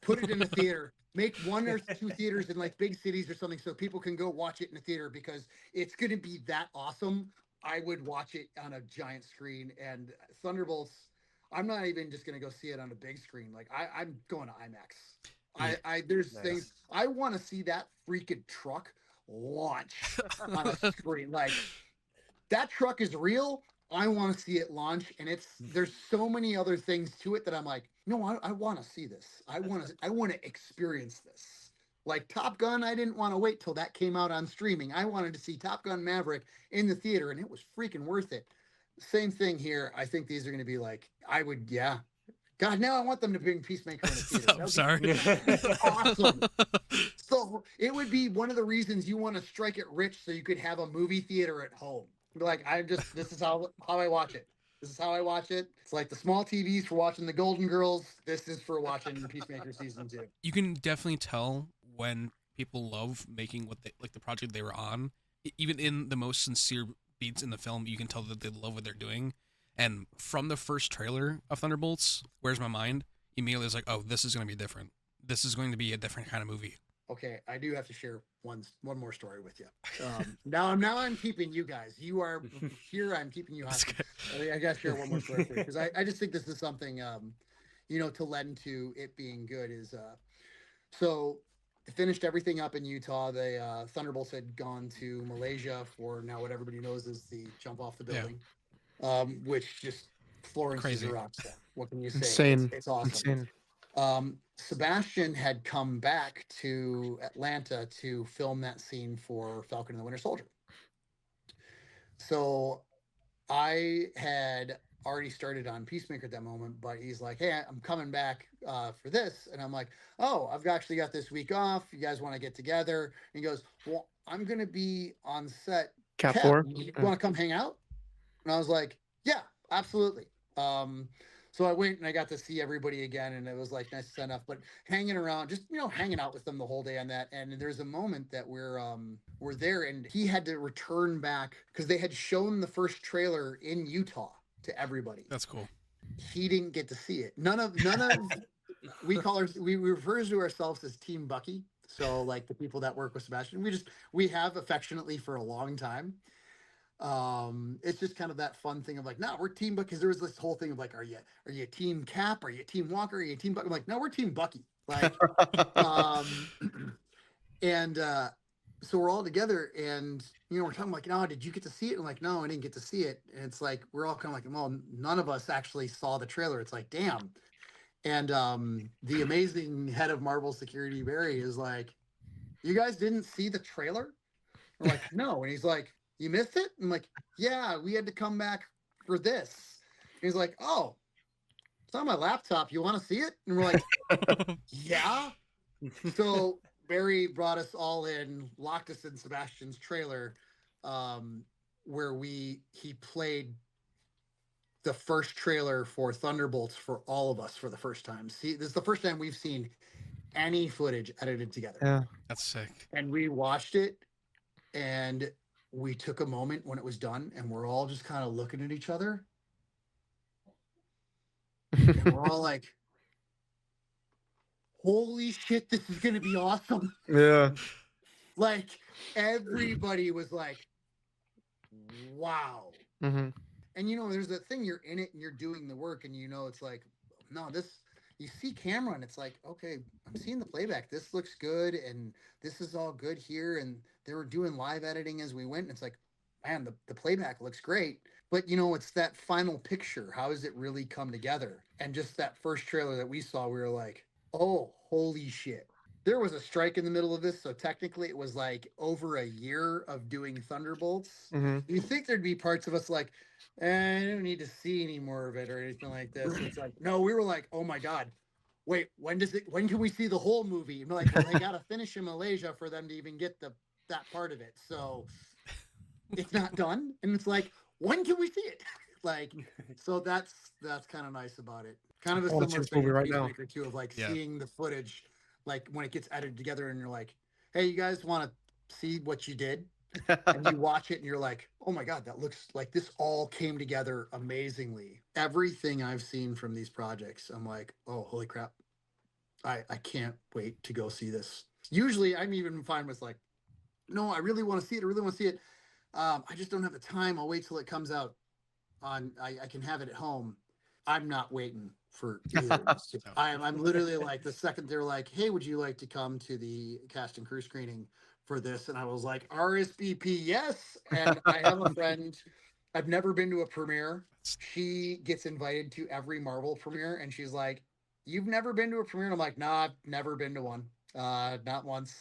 put it in a theater. Make 1 or 2 theaters in like big cities or something so people can go watch it in a theater because it's going to be that awesome. I would watch it on a giant screen. And Thunderbolts, I'm not even just going to go see it on a big screen. Like I'm going to IMAX. There's things I want to see that freaking truck launch on a screen. Like that truck is real. I want to see it launch, and there's so many other things to it that I'm like, no, I want to see this. I want to experience this. Like Top Gun, I didn't want to wait till that came out on streaming. I wanted to see Top Gun Maverick in the theater, and it was freaking worth it. Same thing here. I think these are going to be like, God, now I want them to bring Peacemaker in a theater. I'm sorry. Awesome. So it would be one of the reasons you want to strike it rich so you could have a movie theater at home. Like this is how I watch it. This is how I watch it. It's like the small TVs for watching the Golden Girls. This is for watching Peacemaker season 2. You can definitely tell when people love making what they like the project they were on. Even in the most sincere beats in the film, you can tell that they love what they're doing. And from the first trailer of Thunderbolts, Where's My Mind? Immediately was like, oh, this is going to be different. This is going to be a different kind of movie. Okay, I do have to share one more story with you. Now I'm keeping you guys. You are here. I'm keeping you That's hostage. good. I got to share one more story for you because I just think this is something to lend to it being good is so finished everything up in Utah. The Thunderbolts had gone to Malaysia for now what everybody knows is the jump off the Yeah. building, which just Florence is a Crazy. rock star. What can you say? Insane. It's awesome. Insane. Sebastian had come back to Atlanta to film that scene for Falcon and the Winter Soldier. So I had already started on Peacemaker at that moment, but he's like, "Hey, I'm coming back for this," and I'm like, "Oh, I've actually got this week off. You guys want to get together?" And he goes, "Well, I'm gonna be on set. Cat 4. You want to come hang out?" And I was like, "Yeah, absolutely." So I went and I got to see everybody again, and it was like nice enough. But hanging around, just hanging out with them the whole day on that. And there's a moment that we're there, and he had to return back because they had shown the first trailer in Utah to everybody. That's cool. He didn't get to see it. None of we refer to ourselves as Team Bucky. So like the people that work with Sebastian, we have affectionately for a long time. It's just kind of that fun thing of like, no, we're Team Bucky, because there was this whole thing of like, are you Team Cap, are you Team Walker, are you Team Bucky? I'm like, no, we're Team Bucky. Like, and so we're all together, and we're talking like, no, did you get to see it? And like, no, I didn't get to see it. And it's like we're all kind of like, well, none of us actually saw the trailer. It's like, damn. And the amazing head of Marvel Security, Barry, is like, you guys didn't see the trailer? We're like, no. And he's like, you missed it? I'm like, yeah, we had to come back for this. And he's like, oh, it's on my laptop. You want to see it? And we're like, yeah. So Barry brought us all in, locked us in Sebastian's trailer, where he played the first trailer for Thunderbolts for all of us for the first time. See, this is the first time we've seen any footage edited together. Yeah. That's sick. And we watched it, and we took a moment when it was done, and we're all just kind of looking at each other. And we're all like, holy shit, this is going to be awesome. Yeah. Like, everybody was like, wow. Mm-hmm. And there's that thing, you're in it and you're doing the work, and it's like, no, you see camera and it's like, okay, I'm seeing the playback. This looks good, and this is all good here. And they were doing live editing as we went, and it's like, man, the playback looks great. But it's that final picture. How does it really come together? And just that first trailer that we saw, we were like, oh, holy shit. There was a strike in the middle of this, so technically it was like over a year of doing Thunderbolts. Mm-hmm. You think there'd be parts of us like, I don't need to see any more of it or anything like this. It's like, no, we were like, oh my God, wait, when can we see the whole movie? And we're like, well, they got to finish in Malaysia for them to even get that part of it. So it's not done. And it's like, when can we see it? Like, so that's kind of nice about it. Kind of a similar thing right now too, of like seeing the footage, like when it gets edited together, and you're like, hey, you guys want to see what you did? And you watch it and you're like, oh my God, that looks like this all came together amazingly. Everything I've seen from these projects, I'm like, oh, holy crap. I can't wait to go see this. Usually I'm even fine with like, no, I really want to see it. I really want to see it. I just don't have the time. I'll wait till it comes out I can have it at home. I'm not waiting for either. I'm literally like, the second they're like, hey, would you like to come to the cast and crew screening for this? And I was like, RSVP, yes. And I have a friend, I've never been to a premiere. She gets invited to every Marvel premiere, and she's like, you've never been to a premiere? And I'm like, nah, I've never been to one. Not once.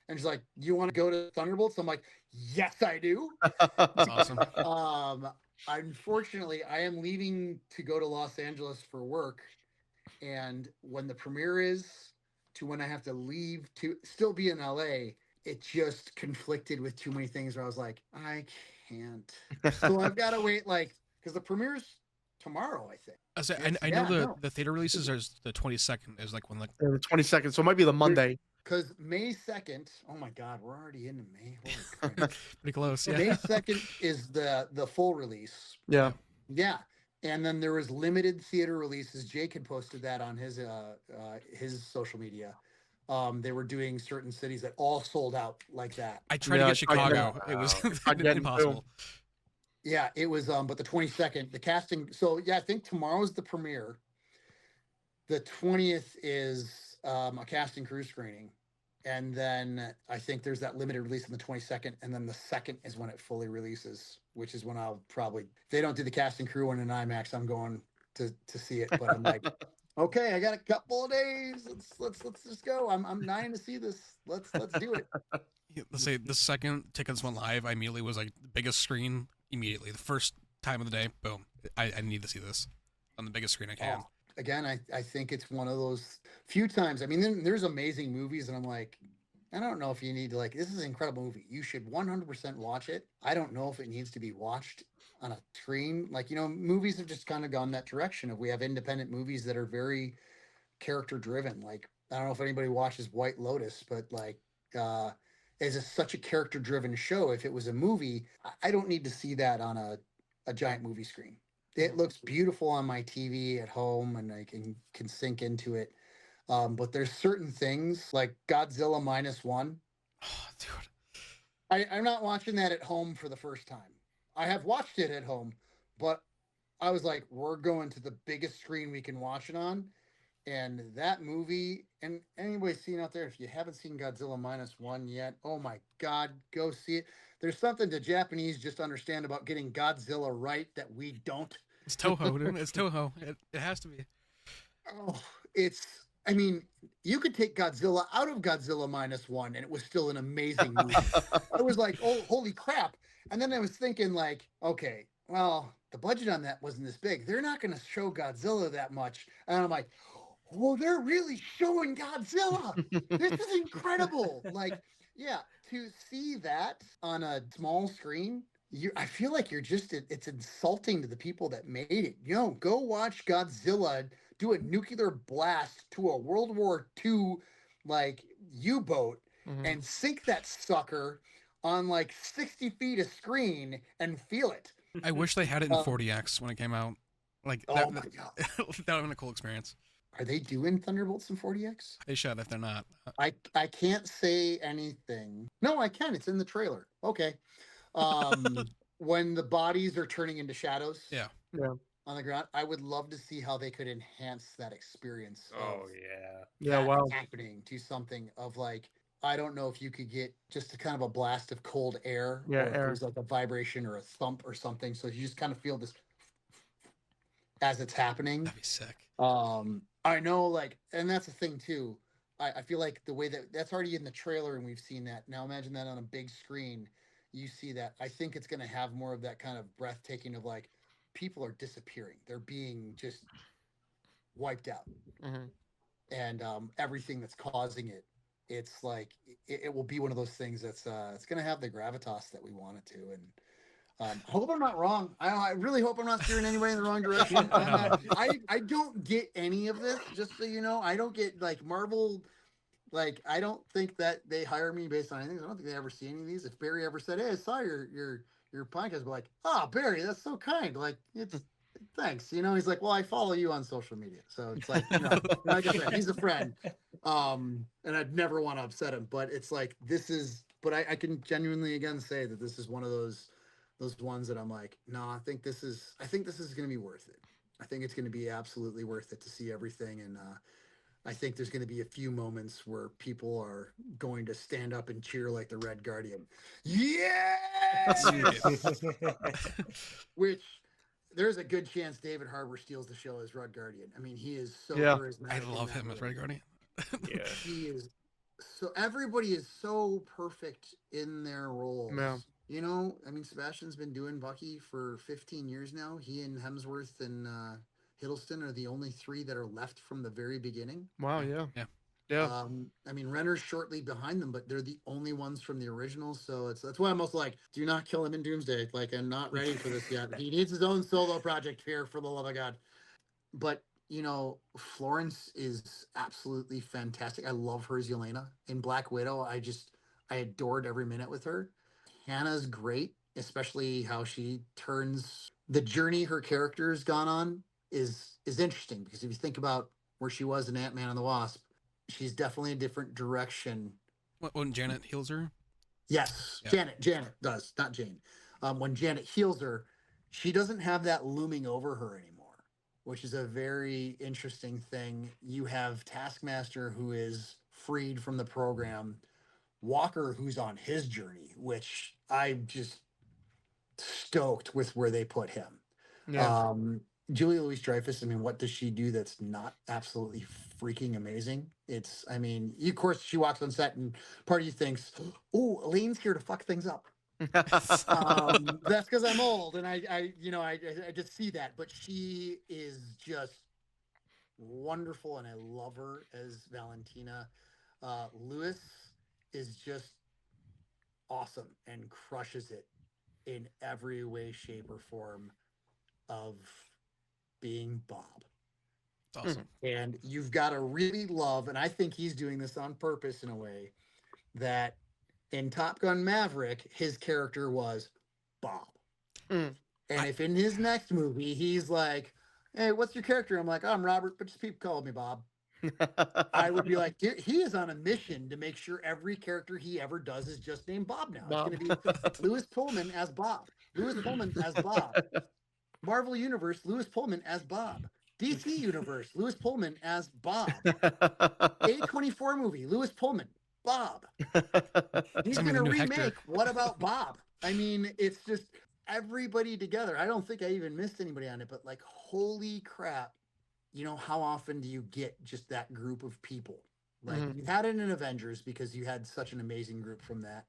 And she's like, you want to go to Thunderbolts? I'm like, yes, I do. That's awesome. Unfortunately, I am leaving to go to Los Angeles for work, and when the premiere is to when I have to leave to still be in LA, it just conflicted with too many things where I was like, I can't. So I've got to wait, like, because the premiere's tomorrow, I think. I know the theater releases are the 22nd is like when like the 22nd, so it might be the Monday. Because May 2nd, oh my God, we're already into May. Holy crap. pretty close. Yeah. May 2nd is the full release. Yeah. Yeah. And then there was limited theater releases. Jake had posted that on his social media. They were doing certain cities that all sold out like that. I tried to Yeah, get I tried Chicago. getting- It was tried getting impossible. Yeah, it was. But the 22nd, the casting. So yeah, I think tomorrow's the premiere. The 20th is a casting crew screening, and then I think there's that limited release on the 22nd, and then the second is when it fully releases, which is when I'll probably. If they don't do the casting crew one in IMAX, I'm going to see it. But I'm like, okay, I got a couple of days. Let's just go. I'm dying to see this. Let's do it. Yeah, let's say the second tickets went live, I immediately was like the biggest screen immediately. The first time of the day, boom. I need to see this on the biggest screen I can. Oh, again, I think it's one of those few times. I mean, there's amazing movies, and I'm like, I don't know if you need to like. This is an incredible movie. You should 100% watch it. I don't know if it needs to be watched on a screen. Like movies have just kind of gone that direction. Of we have independent movies that are very character driven. Like I don't know if anybody watches White Lotus, but like is such a character driven show. If it was a movie, I don't need to see that on a giant movie screen. It looks beautiful on my TV at home, and I can sink into it. But there's certain things like Godzilla -1. Oh, dude. I'm not watching that at home for the first time. I have watched it at home, but I was like, we're going to the biggest screen we can watch it on. And that movie, and anybody seen out there, if you haven't seen Godzilla -1 yet, oh my God, go see it. There's something the Japanese just understand about getting Godzilla right that we don't. It's Toho, dude. It's Toho. It has to be. Oh, I mean, you could take Godzilla out of Godzilla -1 and it was still an amazing movie. I was like, oh, holy crap. And then I was thinking like, okay, well, the budget on that wasn't this big. They're not going to show Godzilla that much. And I'm like, oh, they're really showing Godzilla. This is incredible. Like, yeah, to see that on a small screen, I feel like it's insulting to the people that made it. Go watch Godzilla do a nuclear blast to a World War II like U-boat and sink that sucker on like 60 feet of screen and feel it. I wish they had it in 40x when it came out. Like oh my God. that would have been a cool experience. Are they doing Thunderbolts in 40x? They should if they're not. I can't say anything. No, I can. It's in the trailer. Okay. When the bodies are turning into shadows. Yeah. On the ground, I would love to see how they could enhance that experience. Oh yeah. Yeah, wow. Happening to something of like, I don't know if you could get just a kind of a blast of cold air. Yeah, or if air. there's like a vibration or a thump or something. So you just kind of feel this as it's happening. That'd be sick. I know, like, and that's the thing too. I feel like the way that's already in the trailer and we've seen that. Now imagine that on a big screen. You see that. I think it's going to have more of that kind of breathtaking of like, people are disappearing. They're being just wiped out. And everything that's causing it, it's like, it will be one of those things that's, it's going to have the gravitas that we want it to. And I hope I'm not wrong. I really hope I'm not steering anybody in the wrong direction. I don't get any of this, just so you know. I don't get like Marvel. Like, I don't think that they hire me based on anything. I don't think they ever see any of these. If Barry ever said, "Hey, I saw your podcast," be like, "Oh, Barry, that's so kind." Like, it's thanks. He's like, "Well, I follow you on social media," so it's like, like I said, he's a friend. And I'd never want to upset him. But it's like But I can genuinely again say that this is one of those ones that I'm like, no, I think this is going to be worth it. I think it's going to be absolutely worth it to see everything. And I think there's going to be a few moments where people are going to stand up and cheer like the Red Guardian. Yes! Which there's a good chance David Harbour steals the show as Red Guardian. I mean, he is so charismatic. I love him as Red Guardian. Yeah. He is so, everybody is so perfect in their roles. Yeah. I mean, Sebastian's been doing Bucky for 15 years now. He and Hemsworth and Hiddleston are the only three that are left from the very beginning. Wow, yeah. I mean, Renner's shortly behind them, but they're the only ones from the original. So that's why I'm also like, do not kill him in Doomsday. Like, I'm not ready for this yet. He needs his own solo project here, for the love of God. But, Florence is absolutely fantastic. I love her as Yelena. In Black Widow, I adored every minute with her. Hannah's great, especially how she turns the journey her character's gone on is interesting, because if you think about where she was in Ant-Man and the Wasp, she's definitely a different direction. When Janet heals her. Yes, Yeah. Janet does, not Jane. When Janet heals her, she doesn't have that looming over her anymore, which is a very interesting thing. You have Taskmaster, who is freed from the program, Walker, who's on his journey, which I'm just stoked with where they put him. Yeah. Julia Louis-Dreyfus, I mean, what does she do that's not absolutely freaking amazing? It's, I mean, of course, she walks on set and part of you thinks, oh, Elaine's here to fuck things up. That's because I'm old and I just see that. But she is just wonderful and I love her as Valentina. Lewis is just awesome and crushes it in every way, shape, or form of being Bob. It's awesome. And you've got to really love, and I think he's doing this on purpose in a way, that in Top Gun Maverick, his character was Bob. And if in his next movie, he's like, hey, what's your character? I'm like, oh, I'm Robert, but just people call me Bob. I would be like, he is on a mission to make sure every character he ever does is just named Bob now. Bob. It's going to be Lewis Pullman as Bob. Lewis Pullman as Bob. Marvel Universe, Lewis Pullman as Bob. DC Universe, Lewis Pullman as Bob. A24 movie, Lewis Pullman, Bob. He's going to remake What About Bob? I mean, it's just everybody together. I don't think I even missed anybody on it, but like, holy crap. You know, how often do you get just that group of people? Like you had it in Avengers because you had such an amazing group from that.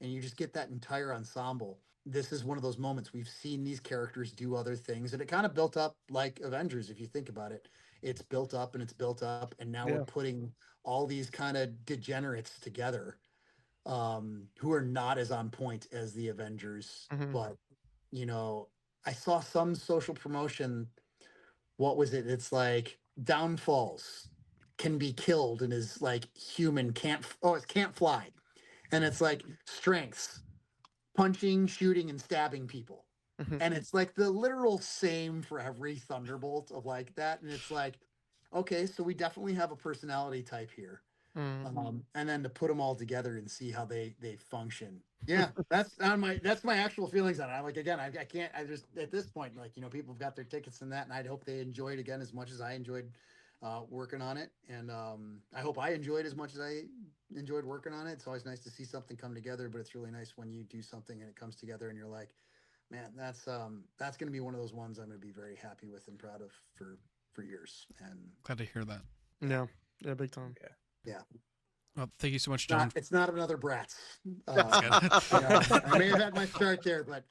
And you just get that entire ensemble. This is one of those moments we've seen these characters do other things. And it kind of built up like Avengers, if you think about it. It's built up and it's built up. And now we're putting all these kind of degenerates together who are not as on point as the Avengers. But, you know, I saw some social promotion. What was it? It's like downfalls can be killed and is like human can't fly. And it's like strengths, punching, shooting, and stabbing people. And it's like the literal same for every Thunderbolt of like that. And it's like, okay, so we definitely have a personality type here. And then to put them all together and see how they function. Yeah, that's my actual feelings on it. I like, again, I can't, I just, at this point, like, you know, people have got their tickets and that, and I'd hope they enjoy it again as much as I enjoyed working on it. And I hope I enjoyed as much as I enjoyed working on it. It's always nice to see something come together, but it's really nice when you do something and it comes together and you're like, man, that's going to be one of those ones I'm going to be very happy with and proud of for years. And glad to hear that. Yeah, big time. Yeah. Well, thank you so much, John. It's not another Bratz. I may have had my start there, but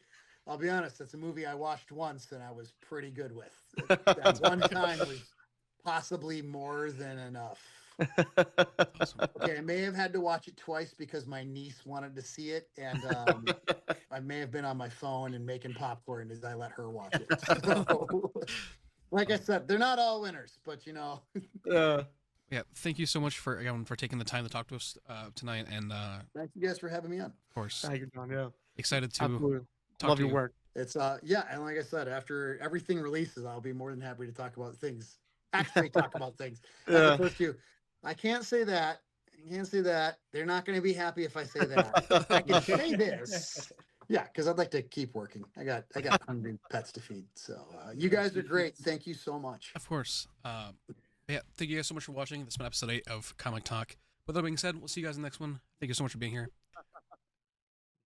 I'll be honest, it's a movie I watched once and I was pretty good with. That one time was possibly more than enough. Awesome. Okay, I may have had to watch it twice because my niece wanted to see it, and I may have been on my phone and making popcorn as I let her watch it. So, like I said, they're not all winners, but you know. Yeah, thank you so much for taking the time to talk to us tonight, and thank you guys for having me on. Of course, thank you, John. Yeah, excited to love your work. It's and like I said, after everything releases, I'll be more than happy to talk about things. Actually, talk about things. As opposed to, I can't say that. I can't say that. They're not going to be happy if I say that. I can say this. Yeah, because I'd like to keep working. I got hungry pets to feed. So you guys are great. Thank you so much. Of course. Yeah, thank you guys so much for watching. This has been episode 8 of Comic Talk. With that being said, we'll see you guys in the next one. Thank you so much for being here.